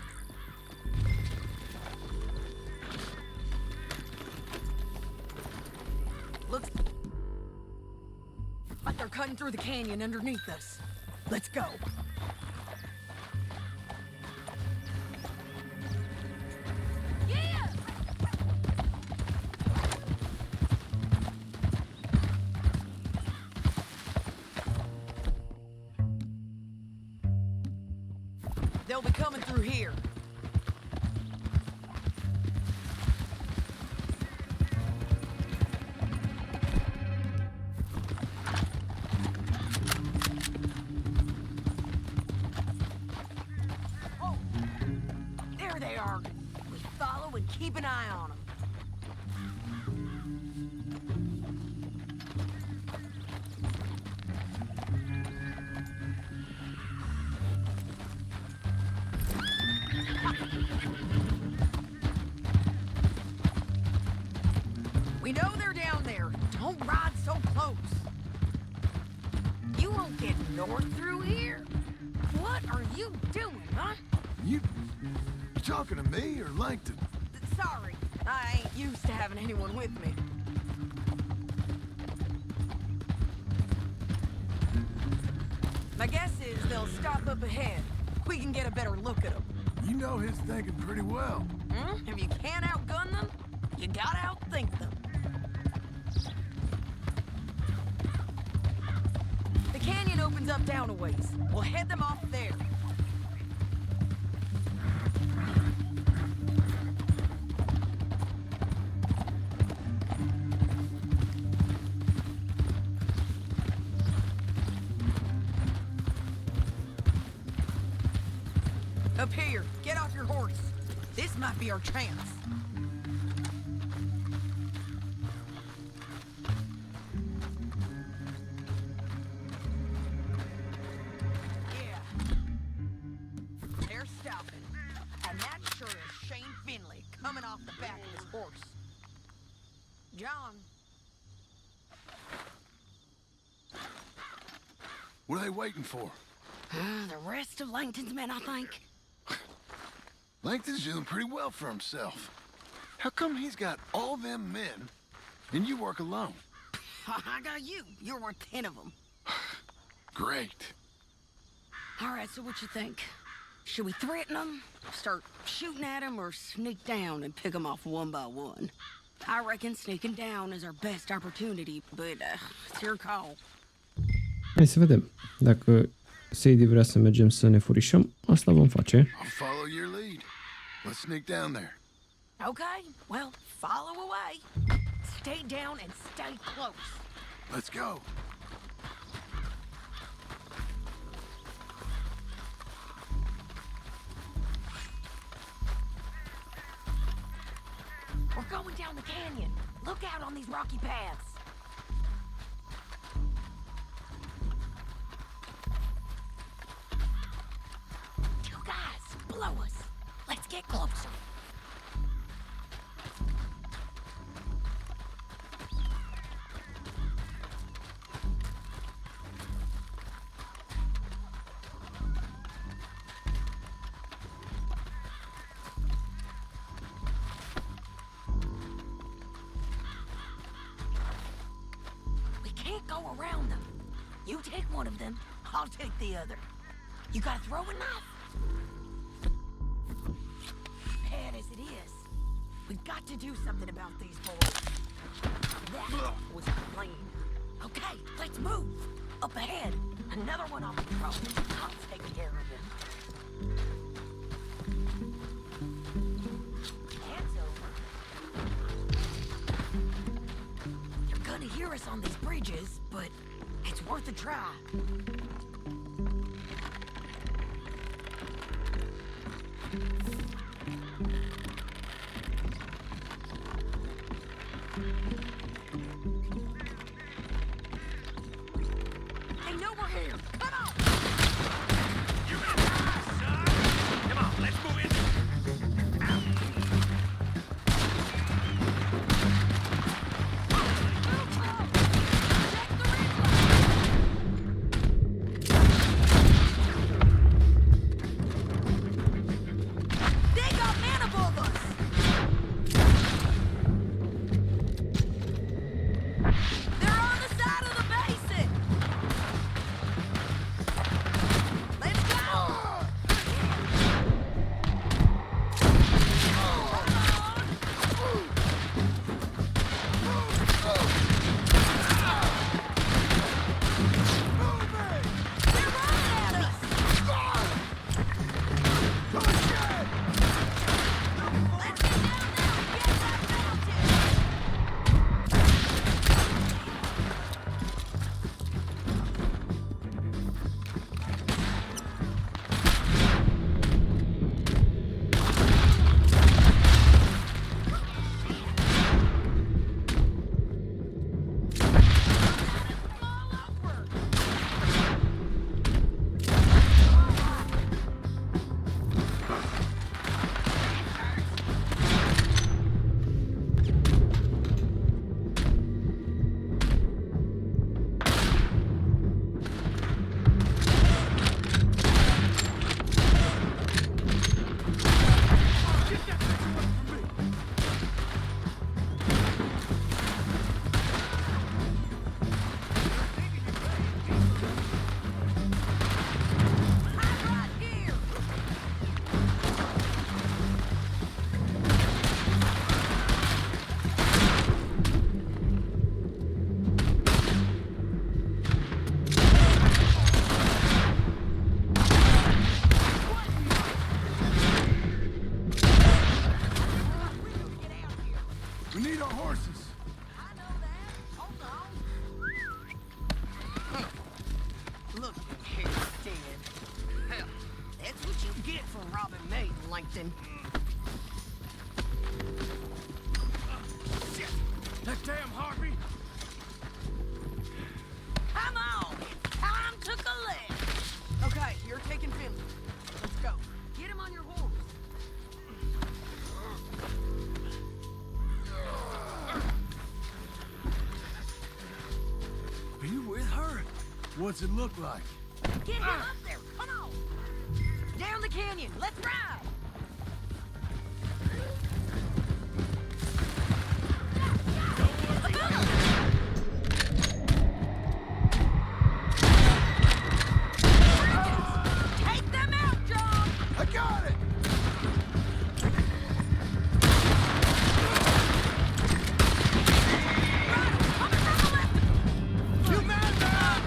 Looks like they're cutting through the canyon underneath us. Let's go. Yeah! They'll be coming through here. Keep an eye on them. We know they're down there. Don't ride so close. You won't get north through here. What are you doing, huh? You talking to me or Langton? Sorry, I ain't used to having anyone with me. My guess is they'll stop up ahead. We can get a better look at them. You know his thinking pretty well. If you can't outgun them, you gotta outthink them. opens up down a ways. We'll head them off there. Up here, get off your horse. This might be our chance. Yeah. They're stopping. And that sure is Shane Finley coming off the back of his horse. John. What are they waiting for? The rest of Langton's men, I think. Langton's doing pretty well for himself. How come he's got all them men, and you work alone? I got you. You're worth 10 of them. Great. All right, so what you think? Should we threaten them, start shooting at them, or sneak down and pick them off one by one? I reckon sneaking down is our best opportunity, but it's your call. Hai să vedem. Dacă Sadie vrea să mergem să ne furișăm, asta vom face. I'll follow your lead. Let's sneak down there. Okay, well, follow away. Stay down and stay close. Let's go. We're going down the canyon. Look out on these rocky paths. Two guys below us. Let's get closer. Go around them. You take one of them, I'll take the other. You got a throwing knife? Bad as it is, we've got to do something about these boys. That was the plan. Okay, let's move. Up ahead, another one on the throw. I'll take care of him. Hands over. You're gonna hear us on these bridges, but it's worth a try. They know we're here. Come on! You got eyes, son! Come on, let's move in. What's it look like? Get him up there! Come on! Down the canyon! Let's ride! Take them out, John! I got it! You madman!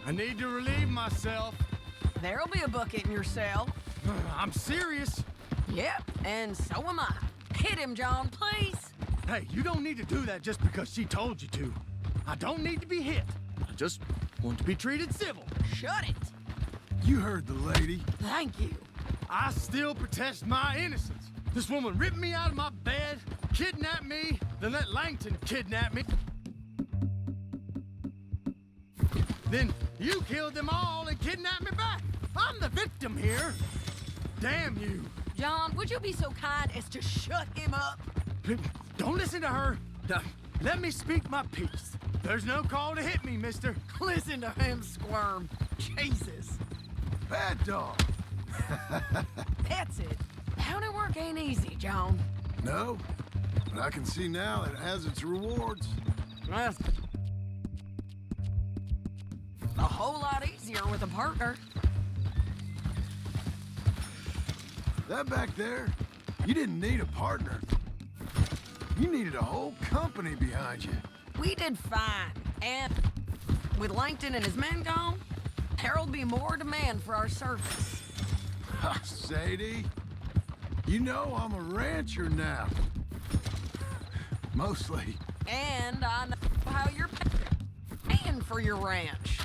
I need to relieve myself. There'll be a bucket in your cell. I'm serious. Yep, and so am I. Hit him, John, please. Hey, you don't need to do that just because she told you to. I don't need to be hit. I just want to be treated civil. Shut it. You heard the lady. Thank you. I still protest my innocence. This woman ripped me out of my bed, kidnapped me, then let Langton kidnap me. Then you killed them all and kidnapped me back. I'm the victim here. Damn you. John, would you be so kind as to shut him up? Don't listen to her. Let me speak my piece. There's no call to hit me, mister. Listen to him squirm. Jesus. Bad dog. That's it. County work ain't easy, John. No, but I can see now it has its rewards. Well, a whole lot easier with a partner. That back there, you didn't need a partner. You needed a whole company behind you. We did fine. And with Langton and his men gone, there'll be more demand for our service. Sadie, you know I'm a rancher now. Mostly. And I know how you're paying for your ranch.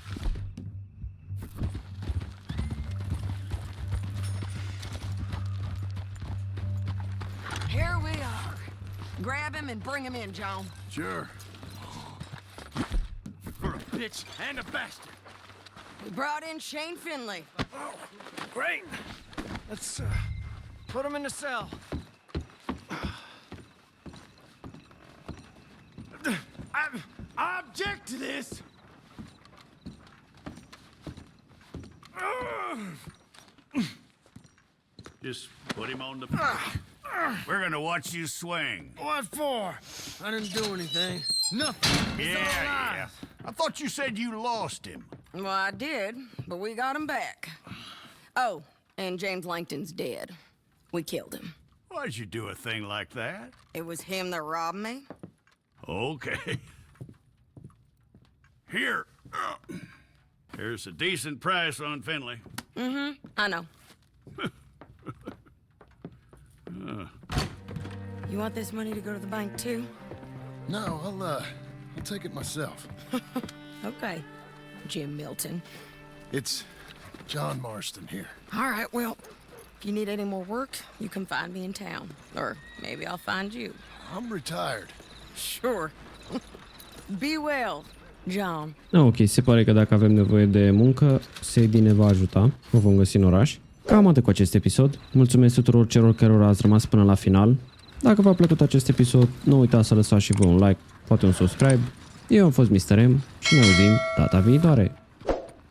Here we are. Grab him and bring him in, John. Sure. You're a bitch and a bastard. We brought in Shane Finley. Oh, great. Let's put him in the cell. I object to this. Just put him on the... We're gonna watch you swing. What for? I didn't do anything. Nothing. He's Yeah. I thought you said you lost him. Well, I did, but we got him back. Oh, and James Langton's dead. We killed him. Why'd you do a thing like that? It was him that robbed me. Okay. Here. Here's a decent price on Finley. Mm-hmm, I know. You want this money to go to the bank, too? No, I'll take it myself. Okay, Jim Milton. It's John Marston here. All right, well, if you need any more work, you can find me in town. Or maybe I'll find you. I'm retired. Sure. Be well, John. Ok, se pare că dacă avem nevoie de muncă, Sadie ne va ajuta. O vom găsi în oraș. Cam atât cu acest episod. Mulțumesc tuturor celor care ați rămas până la final. Dacă v-a plăcut acest episod, nu uitați să lăsați și voi un like, poate un subscribe. Eu am fost Mr. M și ne auzim data viitoare.